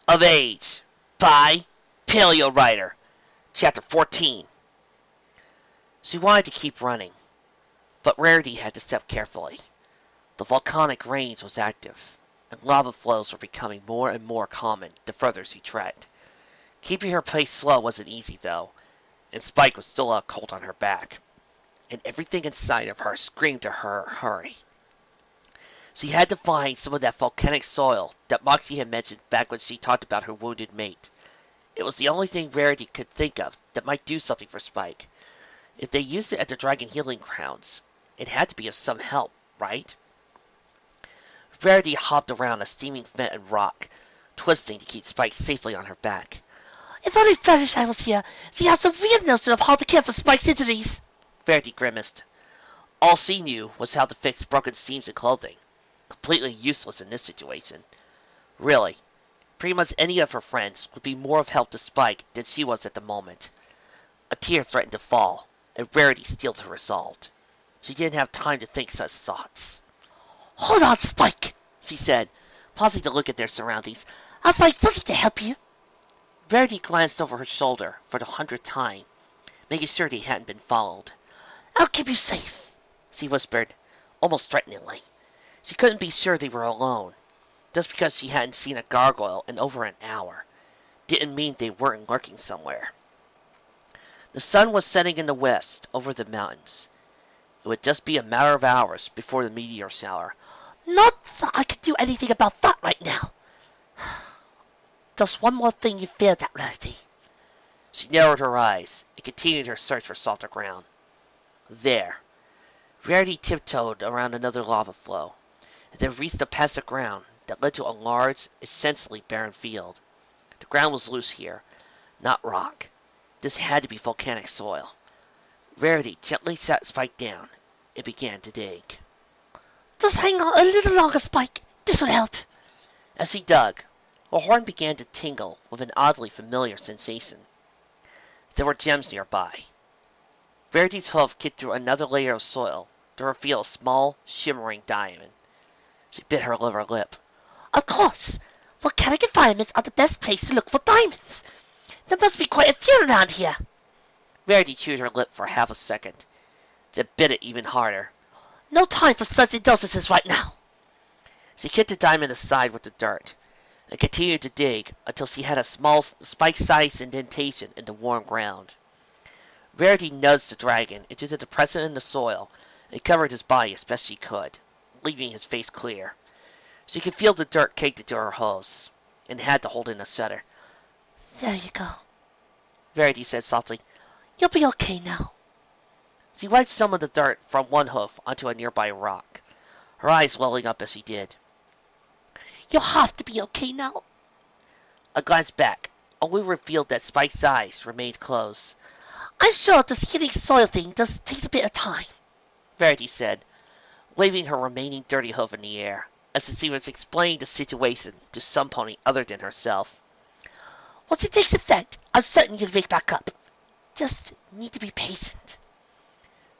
of Age by Paleowriter, Chapter 14. She wanted to keep running, but Rarity had to step carefully. The volcanic range was active, and lava flows were becoming more and more common the further she trekked. Keeping her pace slow wasn't easy, though, and Spike was still out cold on her back, and everything inside of her screamed to her hurry. She had to find some of that volcanic soil that Moxie had mentioned back when she talked about her wounded mate. It was the only thing Rarity could think of that might do something for Spike. If they used it at the Dragon Healing Grounds, it had to be of some help, right? Rarity hopped around a steaming vent and rock, twisting to keep Spike safely on her back. If only Fluttershy was here, she has some real notion of how to care for Spike's injuries. Rarity grimaced. All she knew was how to fix broken seams in clothing. Completely useless in this situation. Really, pretty much any of her friends would be more of help to Spike than she was at the moment. A tear threatened to fall, and Rarity steeled her resolve. She didn't have time to think such thoughts. Hold on, Spike, she said, pausing to look at their surroundings. I'll find something to help you. Rarity glanced over her shoulder for the 100th time, making sure they hadn't been followed. I'll keep you safe, she whispered, almost threateningly. She couldn't be sure they were alone. Just because she hadn't seen a gargoyle in over an hour didn't mean they weren't lurking somewhere. The sun was setting in the west over the mountains. It would just be a matter of hours before the meteor shower. Not that I can do anything about that right now. Just one more thing you failed at, Rarity. She narrowed her eyes and continued her search for softer ground. There. Rarity tiptoed around another lava flow, and then reached a patch of ground that led to a large, essentially barren field. The ground was loose here, not rock. This had to be volcanic soil. Rarity gently sat Spike down and began to dig. Just hang on a little longer, Spike. This will help. As she dug, her horn began to tingle with an oddly familiar sensation. There were gems nearby. Rarity's hoof kicked through another layer of soil to reveal a small, shimmering diamond. She bit her lower lip. Of course. Volcanic environments are the best place to look for diamonds. There must be quite a few around here. Rarity chewed her lip for half a second, then bit it even harder. No time for such indulgences right now. She kicked the diamond aside with the dirt, and continued to dig until she had a small spike-sized indentation in the warm ground. Rarity nudged the dragon into the depression in the soil and covered his body as best she could, leaving his face clear. She could feel the dirt caked into her hose, and had to hold in a shudder. There you go, Rarity said softly. You'll be okay now. She wiped some of the dirt from one hoof onto a nearby rock, her eyes welling up as she did. You'll have to be okay now. A glance back only revealed that Spike's eyes remained closed. I'm sure this healing soil thing just takes a bit of time, Rarity said, waving her remaining dirty hoof in the air, as if she was explaining the situation to some pony other than herself. Once it takes effect, I'm certain you'll wake back up. Just need to be patient.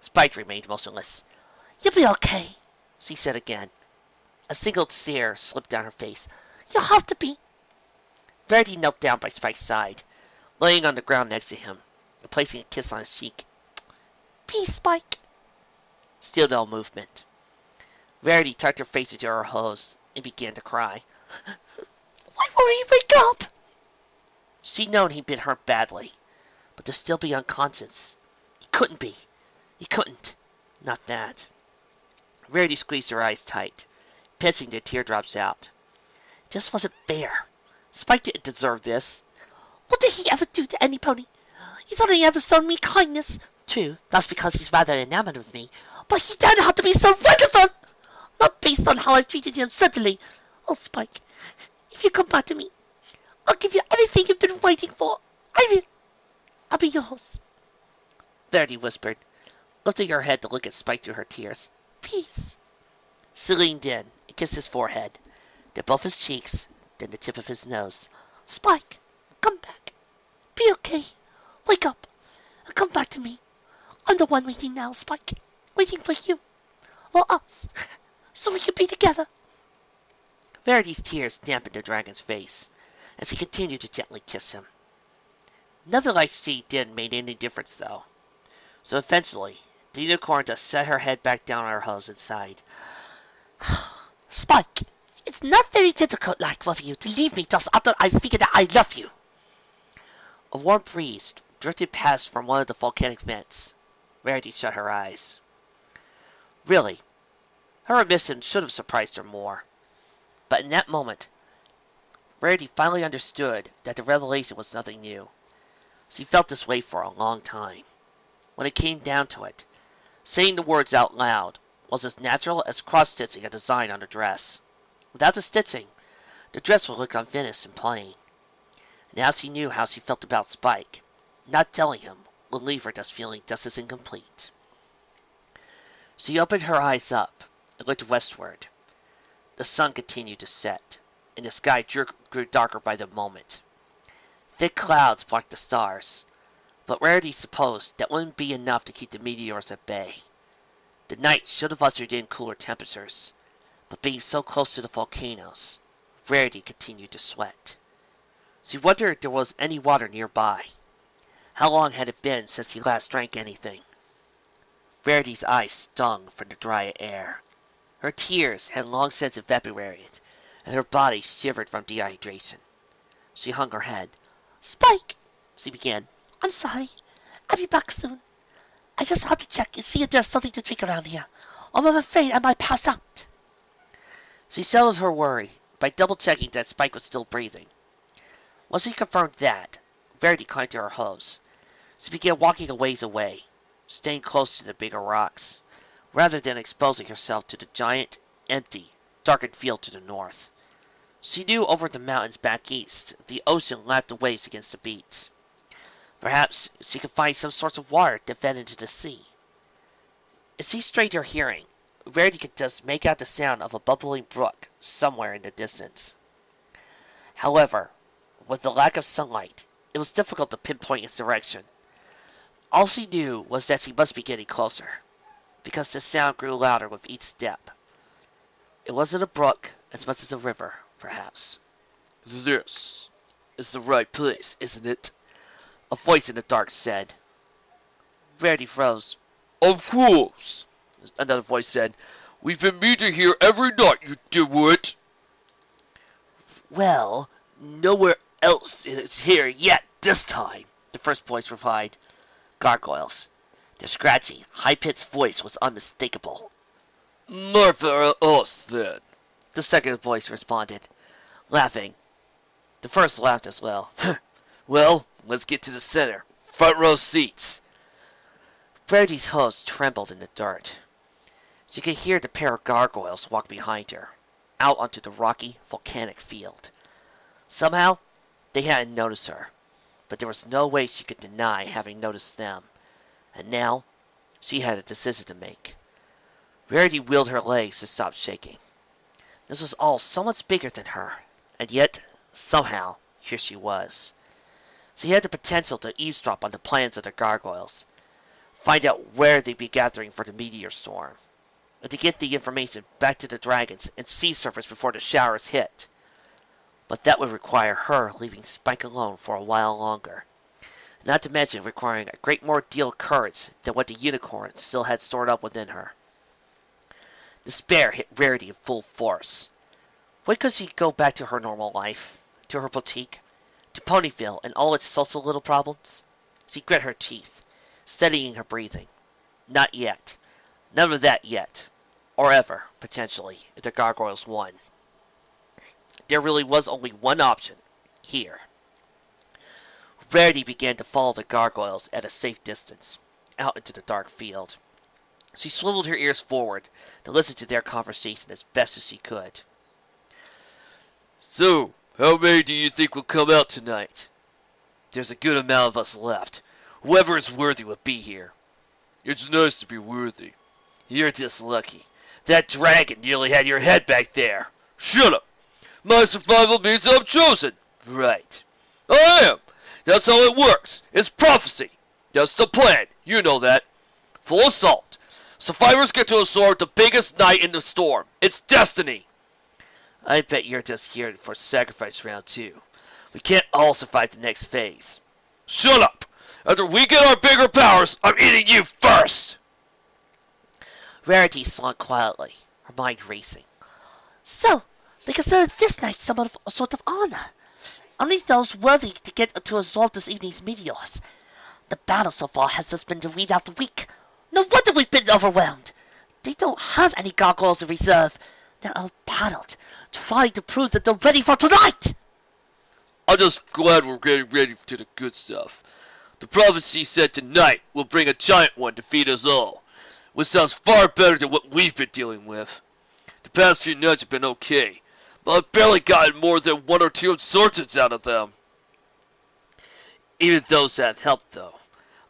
Spike remained motionless. You'll be okay, she said again. A single tear slipped down her face. You'll have to be. Rarity knelt down by Spike's side, laying on the ground next to him, and placing a kiss on his cheek. Peace, Spike. Still no movement. Rarity tucked her face into her hose and began to cry. Why won't he wake up? She'd known he'd been hurt badly, but to still be unconscious. He couldn't be. He couldn't. Not that. Rarity squeezed her eyes tight, pinching the teardrops out. It just wasn't fair. Spike didn't deserve this. What did he ever do to any pony? He's only ever shown me kindness. True, that's because he's rather enamored of me. But he doesn't have to be so wonderful. Not based on how I've treated him, certainly. Oh, Spike, if you come back to me, I'll give you everything you've been waiting for. I'll be yours. Rarity whispered, lifting her head to look at Spike through her tears. Peace. She leaned in and kissed his forehead, then both his cheeks, then the tip of his nose. Spike, come back. Be okay. Wake up. And come back to me. I'm the one waiting now, Spike. Waiting for you. Or us. So we can be together. Rarity's tears dampened the dragon's face, as he continued to gently kiss him. Nothing like she did made any difference, though. So eventually, the unicorn just set her head back down on her hose and sighed. Spike, it's not very difficult-like of you to leave me just after I figured that I love you. A warm breeze drifted past from one of the volcanic vents. Rarity shut her eyes. Really, her admission should have surprised her more. But in that moment, Rarity finally understood that the revelation was nothing new. She felt this way for a long time. When it came down to it, saying the words out loud was as natural as cross-stitching a design on a dress. Without the stitching, the dress would look unfinished and plain. Now she knew how she felt about Spike. Not telling him would leave her just feeling just as incomplete. She opened her eyes up and looked westward. The sun continued to set, and the sky grew darker by the moment. Thick clouds blocked the stars, but Rarity supposed that wouldn't be enough to keep the meteors at bay. The night should have ushered in cooler temperatures, but being so close to the volcanoes, Rarity continued to sweat. She wondered if there was any water nearby. How long had it been since he last drank anything? Rarity's eyes stung from the dry air. Her tears had long since evaporated, and her body shivered from dehydration. She hung her head. Spike, she began, I'm sorry. I'll be back soon. I just had to check and see if there's something to drink around here. I'm afraid I might pass out. She settled her worry by double-checking that Spike was still breathing. Once she confirmed that, Rarity climbed to her hose. She began walking a ways away, staying close to the bigger rocks, rather than exposing herself to the giant, empty, darkened field to the north. She knew over the mountains back east, the ocean lapped the waves against the beach. Perhaps she could find some source of water that fed into the sea. As she strained her hearing, Rarity could just make out the sound of a bubbling brook somewhere in the distance. However, with the lack of sunlight, it was difficult to pinpoint its direction. All she knew was that she must be getting closer, because the sound grew louder with each step. It wasn't a brook as much as a river, perhaps. "This is the right place, isn't it?" a voice in the dark said. Rarity froze. "Of course," another voice said. "We've been meeting here every night, you dimwit." "Well, nowhere else is here yet this time," the first voice replied. Gargoyles. The scratchy, high-pitched voice was unmistakable. "More for us, then," the second voice responded, laughing. The first laughed as well. "Well, let's get to the center. Front row seats." Rarity's host trembled in the dirt. She could hear the pair of gargoyles walk behind her, out onto the rocky, volcanic field. Somehow, they hadn't noticed her, but there was no way she could deny having noticed them, and now she had a decision to make. Rarity wheeled her legs to stop shaking. This was all so much bigger than her, and yet, somehow, here she was. She had the potential to eavesdrop on the plans of the gargoyles, find out where they'd be gathering for the meteor storm, and to get the information back to the dragons and sea serpents before the showers hit. But that would require her leaving Spike alone for a while longer, not to mention requiring a great more deal of courage than what the unicorn still had stored up within her. Despair hit Rarity in full force. When could she go back to her normal life, to her boutique, to Ponyville and all its social little problems? She grit her teeth, steadying her breathing. Not yet. None of that yet. Or ever, potentially, if the gargoyles won. There really was only one option. Here. Rarity began to follow the gargoyles at a safe distance, out into the dark field. She swiveled her ears forward to listen to their conversation as best as she could. "So, how many do you think will come out tonight?" "There's a good amount of us left. Whoever is worthy will be here." "It's nice to be worthy." "You're just lucky. That dragon nearly had your head back there." "Shut up! My survival means I'm chosen." "Right." "I am. That's how it works. It's prophecy. That's the plan. You know that. Full assault. Survivors get to absorb the biggest knight in the storm. It's destiny." "I bet you're just here for sacrifice round 2. We can't all survive the next phase. Shut up! After we get our bigger powers, I'm eating you first! Rarity slunk quietly, her mind racing. So, they consider this night somewhat of a sort of honor. Only those worthy to get to absorb this evening's meteors. The battle so far has just been to weed out the weak. No wonder we've been overwhelmed. They don't have any gargoyles in reserve. They're all paddled, trying to prove that they're ready for tonight! I'm just glad we're getting ready to the good stuff. The prophecy said tonight will bring a giant one to feed us all, which sounds far better than what we've been dealing with. The past few nights have been okay, but I've barely gotten more than 1 or 2 absorptions out of them. Even those that have helped, though.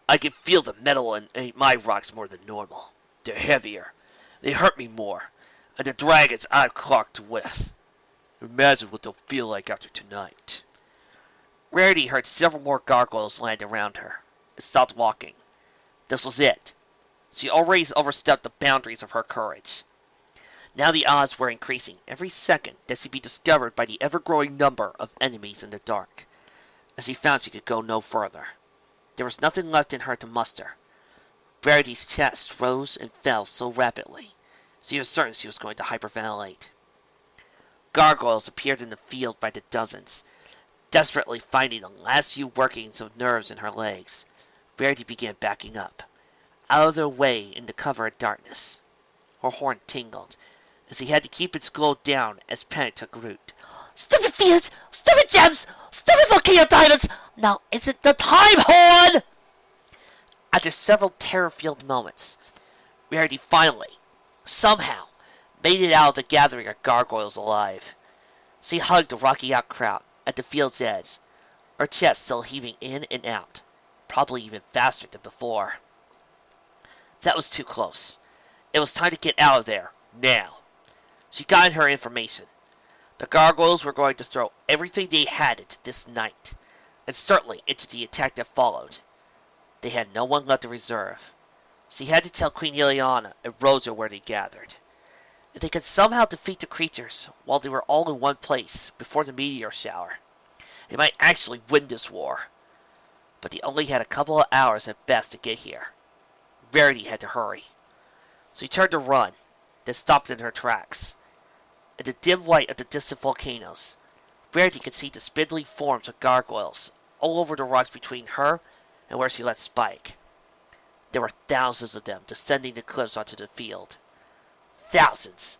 I can feel the metal in my rocks more than normal. They're heavier. They hurt me more. And the dragons I've clocked with. Imagine what they'll feel like after tonight. Rarity heard several more gargoyles land around her, and stopped walking. This was it. She already overstepped the boundaries of her courage. Now the odds were increasing every second that she'd be discovered by the ever-growing number of enemies in the dark, as she found she could go no further. There was nothing left in her to muster. Rarity's chest rose and fell so rapidly, she was certain she was going to hyperventilate. Gargoyles appeared in the field by the dozens, desperately finding the last few workings of nerves in her legs. Rarity began backing up, out of their way in the cover of darkness. Her horn tingled, as he had to keep its glow down as panic took root. Stupid fields! Stupid gems! Stupid volcano diamonds! Now isn't the time, horn! After several terror-filled moments, Rarity finally, somehow, made it out of the gathering of gargoyles alive. She hugged the rocky outcrop at the field's edge, her chest still heaving in and out, probably even faster than before. That was too close. It was time to get out of there, now. She got her information. The gargoyles were going to throw everything they had into this night, and certainly into the attack that followed. They had no one left in reserve. She had to tell Queen Ileana and Rosa where they gathered. If they could somehow defeat the creatures while they were all in one place before the meteor shower, they might actually win this war. But they only had a couple of hours at best to get here. Rarity had to hurry. So he turned to run, then stopped in her tracks. In the dim light of the distant volcanoes, Rarity could see the spindly forms of gargoyles all over the rocks between her and where she let Spike. There were thousands of them descending the cliffs onto the field. Thousands.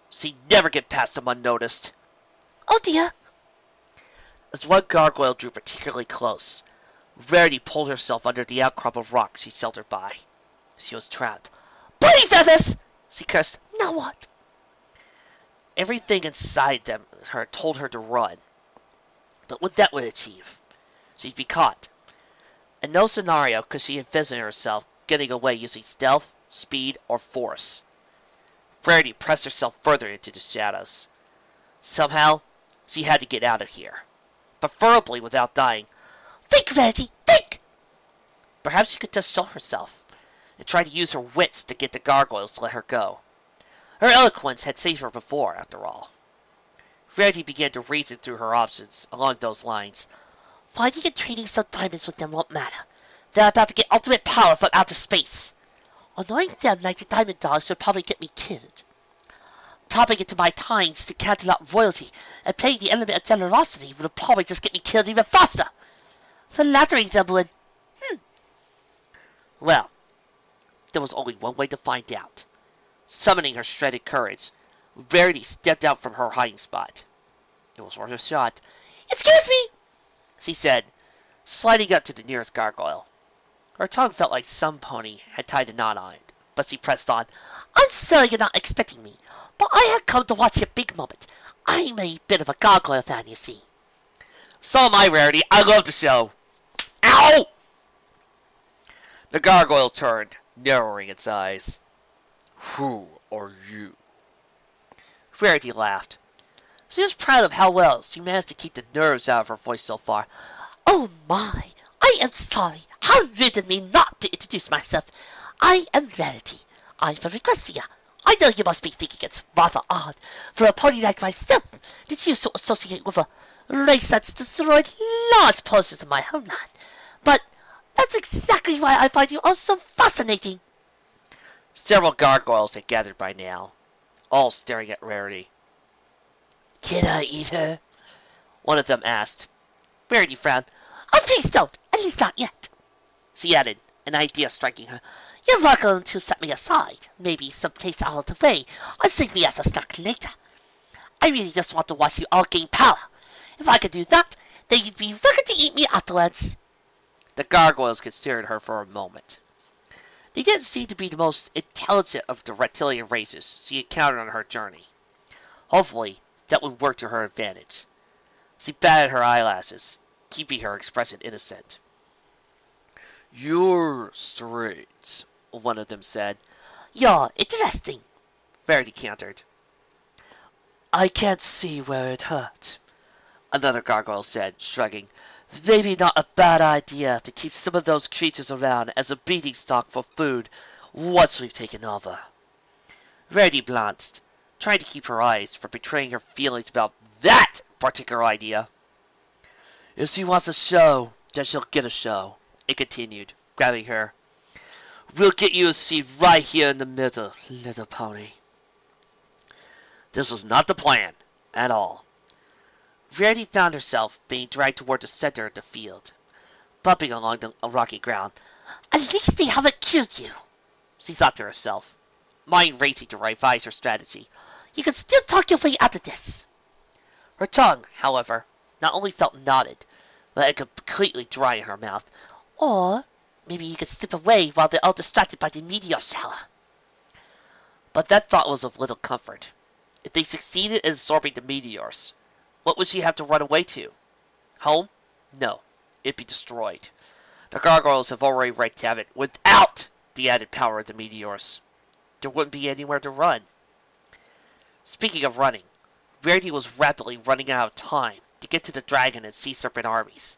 She'd never get past them unnoticed. Oh dear. As one gargoyle drew particularly close, Rarity pulled herself under the outcrop of rock she sheltered by. She was trapped. Bloody feathers! She cursed. Now what? Everything inside her told her to run. But what that would achieve? She'd be caught. In no scenario could she envision herself getting away using stealth, speed, or force. Rarity pressed herself further into the shadows. Somehow, she had to get out of here. Preferably without dying. Think, Rarity, think! Perhaps she could just show herself, and try to use her wits to get the gargoyles to let her go. Her eloquence had saved her before, after all. Rarity began to reason through her options along those lines. Finding and trading some diamonds with them won't matter. They're about to get ultimate power from outer space. Annoying them like the diamond dogs would probably get me killed. Topping into my tines to cancel out royalty and playing the element of generosity would probably just get me killed even faster. Flattering them would... Well, there was only one way to find out. Summoning her shredded courage, Rarity stepped out from her hiding spot. It was worth a shot. Excuse me, she said, sliding up to the nearest gargoyle. Her tongue felt like some pony had tied a knot on it, but she pressed on. I'm sorry you're not expecting me, but I have come to watch your big moment. I'm a bit of a gargoyle fan, you see. So am I, Rarity. I love the show. Ow! The gargoyle turned, narrowing its eyes. Who are you? Rarity laughed. She was proud of how well she managed to keep the nerves out of her voice so far. Oh my! I am sorry. How rude of me not to introduce myself. I am Rarity. I'm from Ecclesia. I know you must be thinking it's rather odd for a pony like myself to choose to associate with a race that's destroyed large portions of my homeland. But that's exactly why I find you all so fascinating. Several gargoyles had gathered by now, all staring at Rarity. Can I eat her? One of them asked. Rarity frowned. Oh, please don't. At least not yet. She added, an idea striking her. You're welcome to set me aside. Maybe someplace out of the way. Or save me as a snack later. I really just want to watch you all gain power. If I could do that, then you'd be welcome to eat me afterwards. The gargoyles considered her for a moment. They didn't seem to be the most intelligent of the reptilian races she encountered on her journey. Hopefully, that would work to her advantage. She batted her eyelashes, keeping her expression innocent. You're straight, one of them said. You're interesting, Rarity countered. I can't see where it hurt, another gargoyle said, shrugging. Maybe not a bad idea to keep some of those creatures around as a beating stock for food once we've taken over. Rarity blanched, trying to keep her eyes from betraying her feelings about that particular idea. If she wants a show, then she'll get a show, it continued, grabbing her. We'll get you a seat right here in the middle, little pony. This was not the plan, at all. Rarity found herself being dragged toward the center of the field, bumping along the rocky ground. At least they haven't killed you, she thought to herself, mind racing to revise her strategy. You can still talk your way out of this. Her tongue, however, not only felt knotted, but it completely dry in her mouth. Or maybe you could slip away while they're all distracted by the meteor shower. But that thought was of little comfort. If they succeeded in absorbing the meteors, what would she have to run away to? Home? No, it'd be destroyed. The gargoyles have already wreaked havoc without the added power of the meteors. There wouldn't be anywhere to run. Speaking of running, Rarity was rapidly running out of time to get to the dragon and sea serpent armies.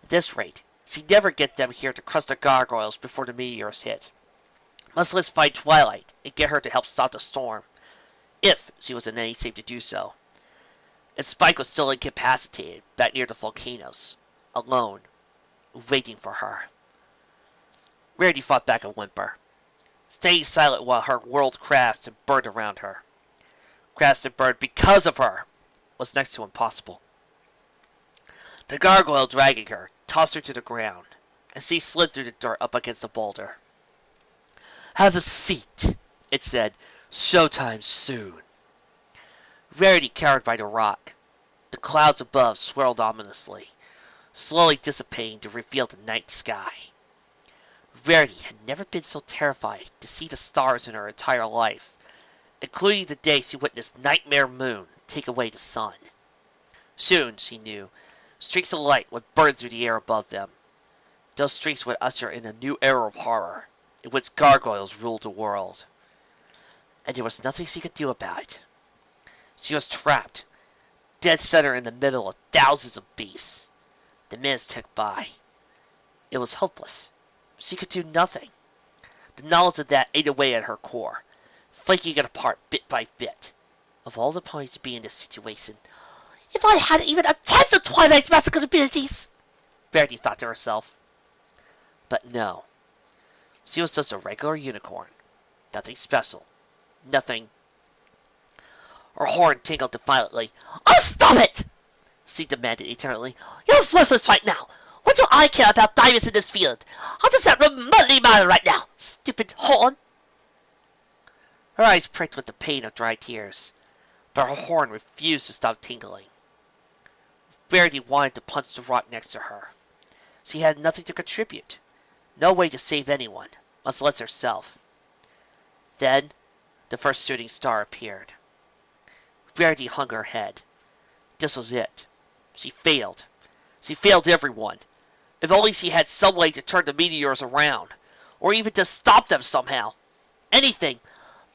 At this rate, she'd never get them here to crush the gargoyles before the meteors hit. Must let's find Twilight and get her to help stop the storm, if she was in any shape to do so. And Spike was still incapacitated back near the volcanoes, alone, waiting for her. Rarity fought back a whimper, staying silent while her world crashed and burned around her. Crashed and burned because of her was next to impossible. The gargoyle dragging her tossed her to the ground, and she slid through the dirt up against a boulder. Have a seat, it said. Showtime soon. Rarity cowered by the rock. The clouds above swirled ominously, slowly dissipating to reveal the night sky. Rarity had never been so terrified to see the stars in her entire life, including the day she witnessed Nightmare Moon take away the sun. Soon, she knew, streaks of light would burn through the air above them. Those streaks would usher in a new era of horror, in which gargoyles ruled the world. And there was nothing she could do about it. She was trapped, dead center in the middle of thousands of beasts. The minutes ticked by. It was hopeless. She could do nothing. The knowledge of that ate away at her core, flaking it apart bit by bit. Of all the ponies to be in this situation, if I had even a tenth of Twilight's magical abilities, Rarity thought to herself. But no. She was just a regular unicorn. Nothing special. Nothing. Her horn tingled defiantly. Oh, stop it! She demanded eternally. You're worthless right now. What do I care about diamonds in this field? How does that remotely matter right now, stupid horn? Her eyes pricked with the pain of dry tears, but her horn refused to stop tingling. Rarity wanted to punch the rock next to her. She had nothing to contribute, no way to save anyone, much less herself. Then, the first shooting star appeared. Rarity hung her head. This was it. She failed. She failed everyone. If only she had some way to turn the meteors around, or even to stop them somehow. Anything.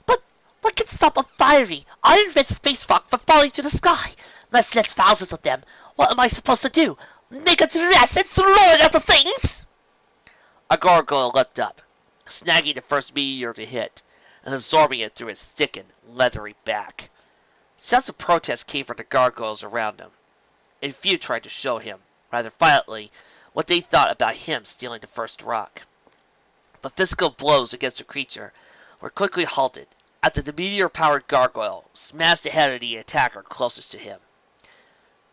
But what can stop a fiery, iron-red space rock from falling through the sky? Much less thousands of them. What am I supposed to do? Make a dress and throw it at the things? A gargoyle leapt up, snagging the first meteor to hit, and absorbing it through its thickened, leathery back. Sounds of protest came from the gargoyles around him. and few tried to show him, rather violently, what they thought about him stealing the first rock. But physical blows against the creature were quickly halted after the meteor-powered gargoyle smashed the head of the attacker closest to him.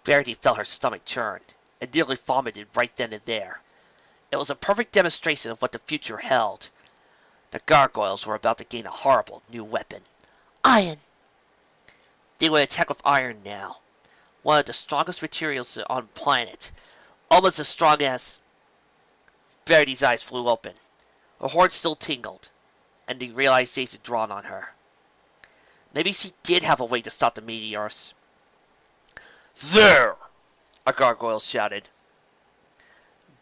Rarity felt her stomach churn, and nearly vomited right then and there. It was a perfect demonstration of what the future held. The gargoyles were about to gain a horrible new weapon. Iron. They would attack with iron now, one of the strongest materials on the planet, almost as strong as... Rarity's eyes flew open. Her heart still tingled, and the realization dawned on her. Maybe she did have a way to stop the meteors. "There!" a gargoyle shouted.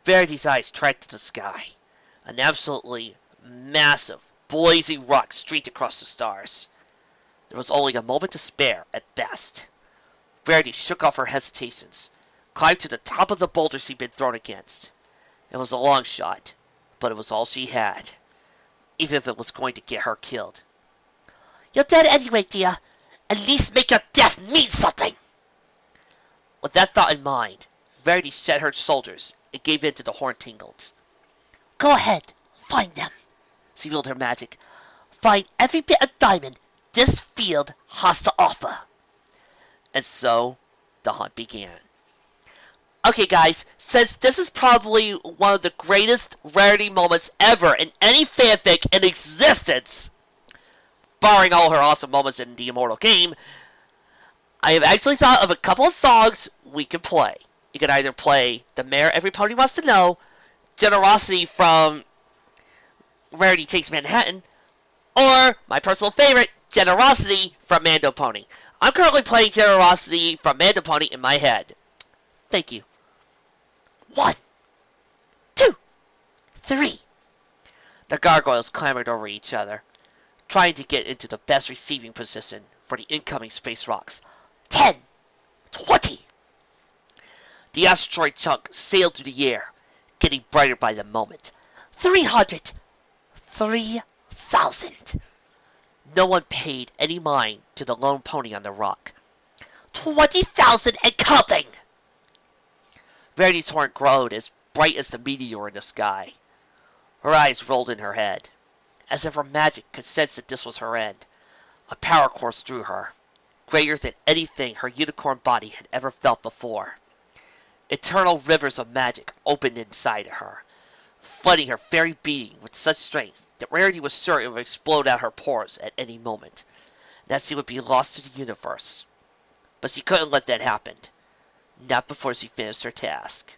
Rarity's eyes tracked to the sky. An absolutely massive, blazing rock streaked across the stars. There was only a moment to spare, at best. Rarity shook off her hesitations, climbed to the top of the boulder she'd been thrown against. It was a long shot, but it was all she had, even if it was going to get her killed. You're dead anyway, dear. At least make your death mean something. With that thought in mind, Rarity set her shoulders and gave in to the horn tingles. Go ahead, find them. She wielded her magic. Find every bit of diamond this field has to offer. And so, the hunt began. Okay, guys, since this is probably one of the greatest Rarity moments ever in any fanfic in existence, barring all her awesome moments in the immortal game, I have actually thought of a couple of songs we could play. You could either play The Mayor Every Pony Wants to Know, Generosity from Rarity Takes Manhattan, or my personal favorite, Generosity from Mando Pony. I'm currently playing Generosity from Mando Pony in my head. Thank you. 1, 2, 3. The gargoyles clambered over each other, trying to get into the best receiving position for the incoming space rocks. 10, 20. The asteroid chunk sailed through the air, getting brighter by the moment. 300, 3,000. No one paid any mind to the lone pony on the rock. 20,000 and counting. Rarity's horn glowed as bright as the meteor in the sky. Her eyes rolled in her head, as if her magic could sense that this was her end. A power course through her, greater than anything her unicorn body had ever felt before. Eternal rivers of magic opened inside of her, flooding her very being with such strength that Rarity was sure it would explode out her pores at any moment, and that she would be lost to the universe. But she couldn't let that happen. Not before she finished her task.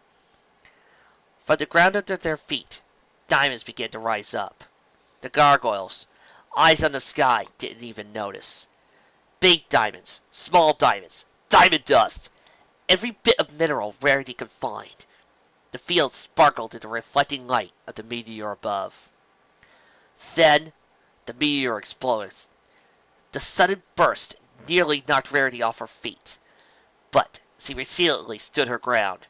From the ground under their feet, diamonds began to rise up. The gargoyles, eyes on the sky, didn't even notice. Big diamonds, small diamonds, diamond dust, every bit of mineral Rarity could find. The field sparkled in the reflecting light of the meteor above. Then, the meteor exploded. The sudden burst nearly knocked Rarity off her feet, but she resiliently stood her ground.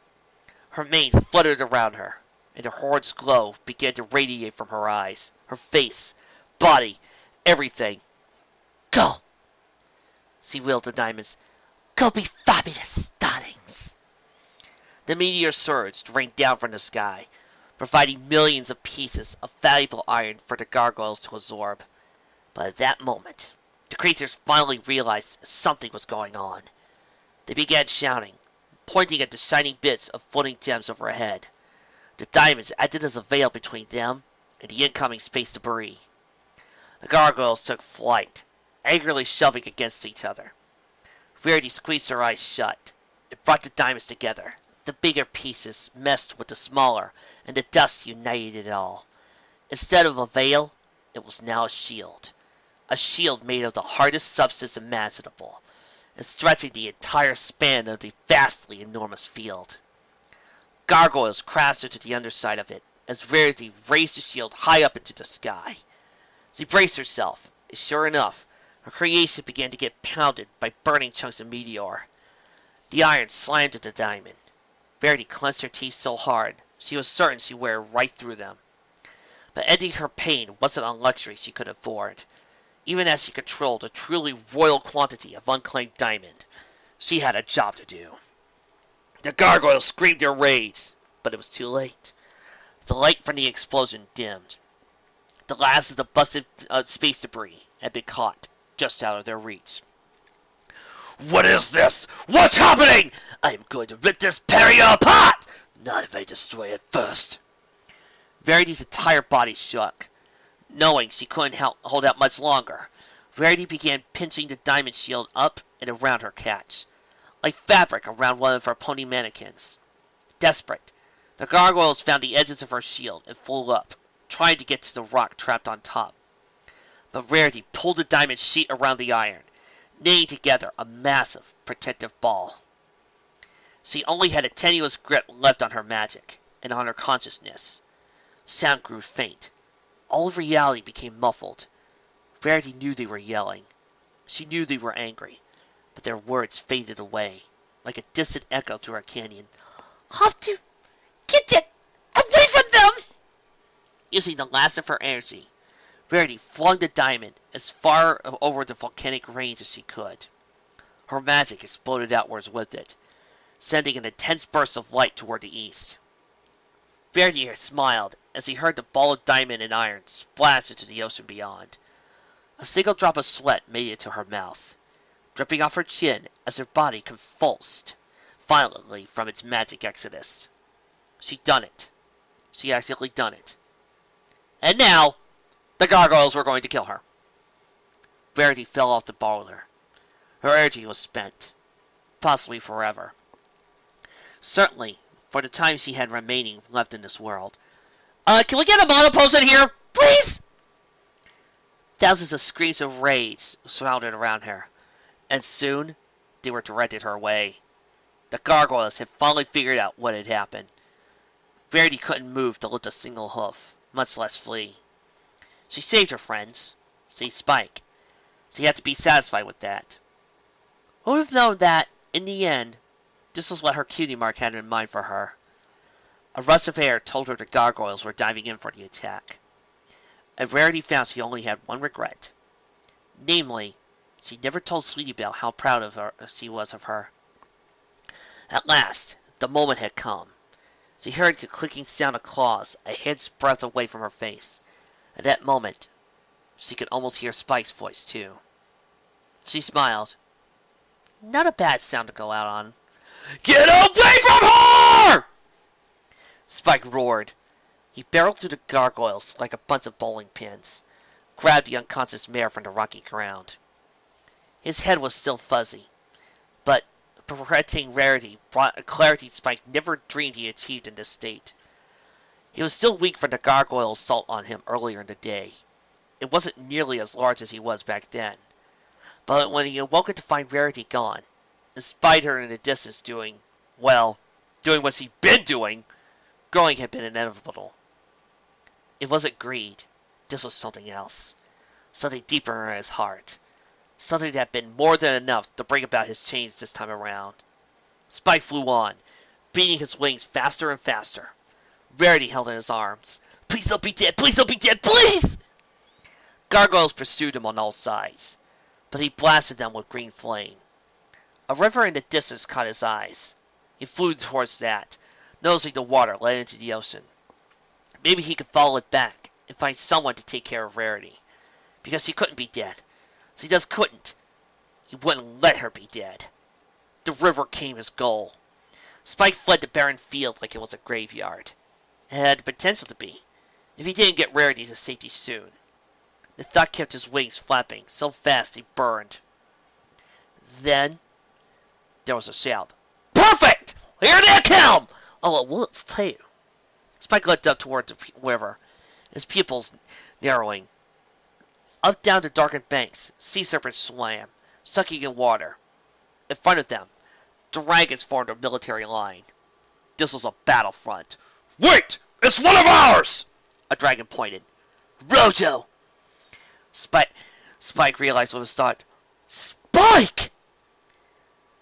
Her mane fluttered around her, and her horn's glow began to radiate from her eyes, her face, body, everything. Go. She wielded the diamonds. Go be fabulous, darlings. The meteor surged, rained down from the sky, providing millions of pieces of valuable iron for the gargoyles to absorb. But at that moment, the creatures finally realized something was going on. They began shouting, pointing at the shining bits of floating gems overhead. The diamonds acted as a veil between them and the incoming space debris. The gargoyles took flight, angrily shoving against each other. Rarity squeezed her eyes shut. It brought the diamonds together. The bigger pieces messed with the smaller, and the dust united it all. Instead of a veil, it was now a shield. A shield made of the hardest substance imaginable, and stretching the entire span of the vastly enormous field. Gargoyles crashed into the underside of it, as Rarity raised the shield high up into the sky. She braced herself, and sure enough, her creation began to get pounded by burning chunks of meteor. The iron slammed into the diamond. Rarity clenched her teeth so hard, she was certain she'd wear right through them. But ending her pain wasn't a luxury she could afford. Even as she controlled a truly royal quantity of unclaimed diamond, she had a job to do. The gargoyle screamed in rage, but it was too late. The light from the explosion dimmed. The last of the busted space debris had been caught just out of their reach. What is this? What's happening? I am going to rip this Perio apart! Not if I destroy it first. Rarity's entire body shook. Knowing she couldn't hold out much longer, Rarity began pinching the diamond shield up and around her catch, like fabric around one of her pony mannequins. Desperate, the gargoyles found the edges of her shield and flew up, trying to get to the rock trapped on top. But Rarity pulled the diamond sheet around the iron, knitting together a massive protective ball. She only had a tenuous grip left on her magic, and on her consciousness. Sound grew faint. All of reality became muffled. Rarity knew they were yelling. She knew they were angry, but their words faded away, like a distant echo through a canyon. Have to get it away from them! Using the last of her energy, Rarity flung the diamond as far over the volcanic range as she could. Her magic exploded outwards with it, sending an intense burst of light toward the east. Rarity smiled as he heard the ball of diamond and iron splash into the ocean beyond. A single drop of sweat made it to her mouth, dripping off her chin as her body convulsed violently from its magic exodus. She'd done it. She actually done it. And now, the gargoyles were going to kill her. Rarity fell off the boulder. Her energy was spent, possibly forever. Certainly, for the time she had remaining left in this world. Can we get a monopose in here, please? Thousands of screams of rage surrounded around her, and soon they were directed her way. The gargoyles had finally figured out what had happened. Rarity couldn't move to lift a single hoof, much less flee. She saved her friends, save Spike. She had to be satisfied with that. Who would have known that, in the end, this was what her cutie mark had in mind for her? A rush of air told her the gargoyles were diving in for the attack. And Rarity found she only had one regret. Namely, she never told Sweetie Belle how proud of her she was of her. At last, the moment had come. She heard the clicking sound of claws a hair's breadth away from her face. At that moment, she could almost hear Spike's voice, too. She smiled. Not a bad sound to go out on. Get away from her! Spike roared. He barreled through the gargoyles like a bunch of bowling pins, grabbed the unconscious mare from the rocky ground. His head was still fuzzy, but protecting Rarity brought a clarity Spike never dreamed he achieved in this state. He was still weak from the gargoyle assault on him earlier in the day. It wasn't nearly as large as he was back then. But when he awoke to find Rarity gone, and spied her in the distance doing what she'd been doing, growing had been inevitable. It wasn't greed. This was something else. Something deeper in his heart. Something that had been more than enough to bring about his change this time around. Spike flew on, beating his wings faster and faster. Rarity held in his arms. Please don't be dead! Please don't be dead! Please! Gargoyles pursued him on all sides, but he blasted them with green flame. A river in the distance caught his eyes. He flew towards that, noticing the water led into the ocean. Maybe he could follow it back and find someone to take care of Rarity. Because she couldn't be dead. She just couldn't. He wouldn't let her be dead. The river came his goal. Spike fled the barren field like it was a graveyard. It had the potential to be, if he didn't get Rarity to safety soon. The thought kept his wings flapping so fast he burned. Then, there was a shout. Perfect! Here they come! Oh, well, let's too. Spike looked up toward the river, his pupils narrowing. Up down the darkened banks, sea serpents swam, sucking in water. In front of them, dragons formed a military line. This was a battlefront. Wait! It's one of ours! A dragon pointed. Rojo! Spike realized with a start. Spike!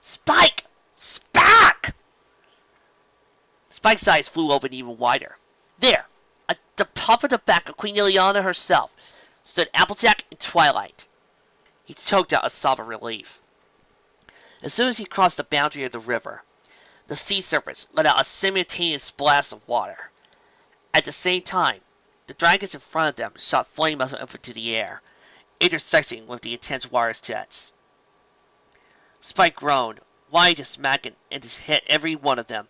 Spike! Spike! Spike's eyes flew open even wider. There, at the top of the back of Queen Ileana herself, stood Applejack and Twilight. He choked out a sob of relief. As soon as he crossed the boundary of the river, The sea serpents let out a simultaneous blast of water. At the same time, the dragons in front of them shot flame up into the air, intersecting with the intense water jets. Spike groaned, wanting to smack it and to hit every one of them.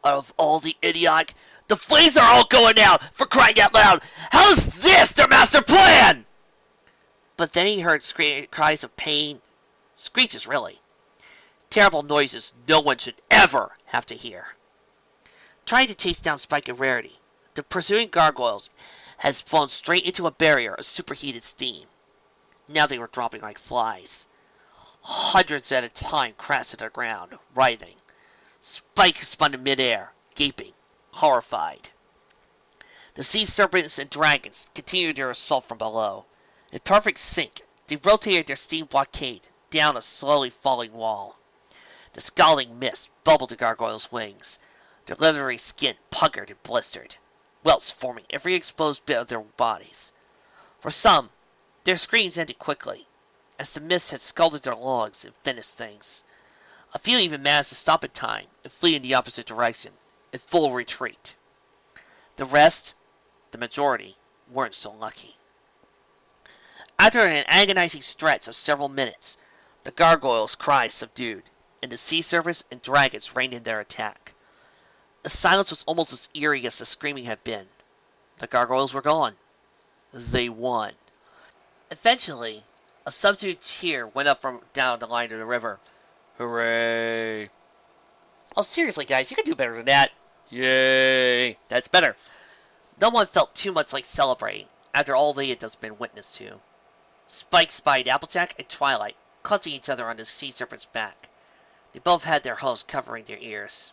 Of all the idiotic, the flames are all going out, for crying out loud! How's this their master plan? But then he heard cries of pain, screeches really. Terrible noises no one should ever have to hear. Trying to chase down Spike and Rarity, the pursuing gargoyles had flown straight into a barrier of superheated steam. Now they were dropping like flies. Hundreds at a time crashed to the ground, writhing. Spike spun in midair, gaping, horrified. The sea serpents and dragons continued their assault from below. In perfect sync, they rotated their steam blockade down a slowly falling wall. The scalding mist bubbled the gargoyles' wings. Their leathery skin puckered and blistered, welts forming every exposed bit of their bodies. For some, their screams ended quickly, as the mist had scalded their lungs and finished things. A few even managed to stop in time and flee in the opposite direction, in full retreat. The rest, the majority, weren't so lucky. After an agonizing stretch of several minutes, the gargoyles' cries subdued, and the sea serpents and dragons reined in their attack. The silence was almost as eerie as the screaming had been. The gargoyles were gone. They won. Eventually, a subdued cheer went up from down the line of the river. Hooray! Oh, seriously, guys, you can do better than that. Yay! That's better. No one felt too much like celebrating after all they had just been witness to. Spike spied Applejack and Twilight clutching each other on the sea serpent's back. They both had their hose covering their ears.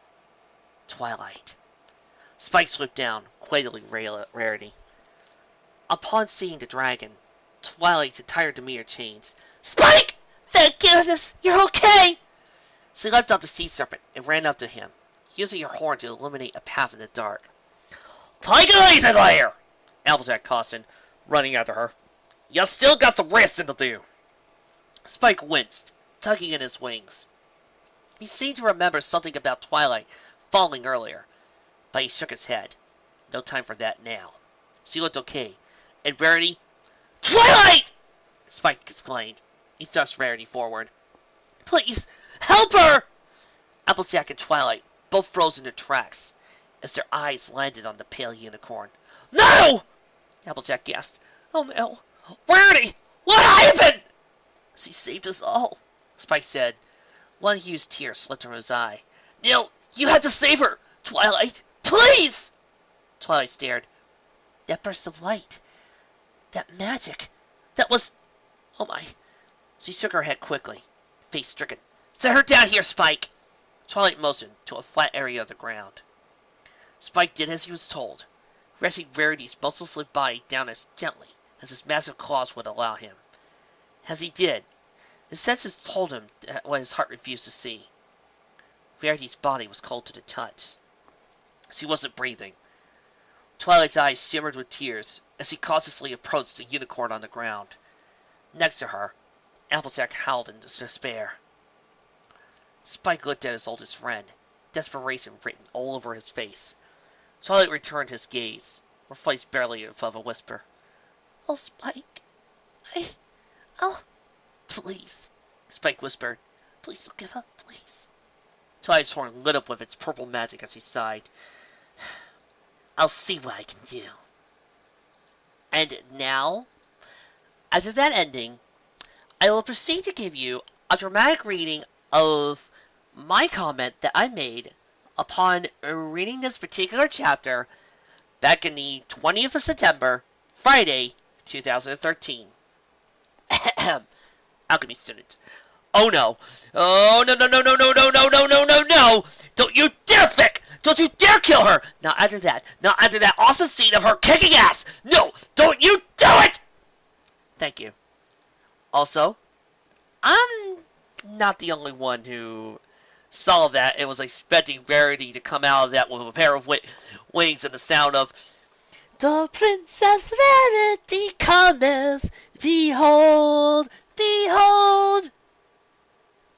Twilight. Spike swooped down, cradling Rarity. Upon seeing the dragon, Twilight's entire demeanor changed. Spike! Thank goodness you're okay! She leapt off the sea serpent and ran up to him, using her horn to illuminate a path in the dark. Take it easy there! Applejack cautioned, running after her. You still got some resting to do. Spike winced, tugging in his wings. He seemed to remember something about Twilight falling earlier, but he shook his head. No time for that now. She looked okay, and Rarity... Twilight! Spike exclaimed. He thrust Rarity forward. Please, help her! Applejack and Twilight both froze in their tracks as their eyes landed on the pale unicorn. No! Applejack gasped. Oh no. Rarity! What happened? She saved us all, Spike said. One huge tear slipped from his eye. No, you had to save her! Twilight, please! Twilight stared. That burst of light. That magic. That was... Oh my. She shook her head quickly, face stricken. Set her down here, Spike! Twilight motioned to a flat area of the ground. Spike did as he was told, resting Rarity's muscle-slit body down as gently as his massive claws would allow him. As he did, his senses told him what his heart refused to see. Rarity's body was cold to the touch. She wasn't breathing. Twilight's eyes shimmered with tears as he cautiously approached the unicorn on the ground. Next to her, Applejack howled in despair. Spike looked at his oldest friend, desperation written all over his face. Twilight returned his gaze, her voice barely above a whisper. Oh, Spike. Oh, please, Spike whispered. Please don't give up, please. Twilight's horn lit up with its purple magic as he sighed. I'll see what I can do. And now, after that ending, I will proceed to give you a dramatic reading of my comment that I made upon reading this particular chapter back in the 20th of September, Friday, 2013. Alchemy student. Oh no. Oh no no no no no no no no no no no! Don't you dare think! Don't you dare kill her! Not after that. Not after that awesome scene of her kicking ass! No! Don't you do it! Thank you. Also, I'm not the only one who saw that and was expecting Rarity to come out of that with a pair of wings and the sound of The Princess Rarity cometh, behold, behold.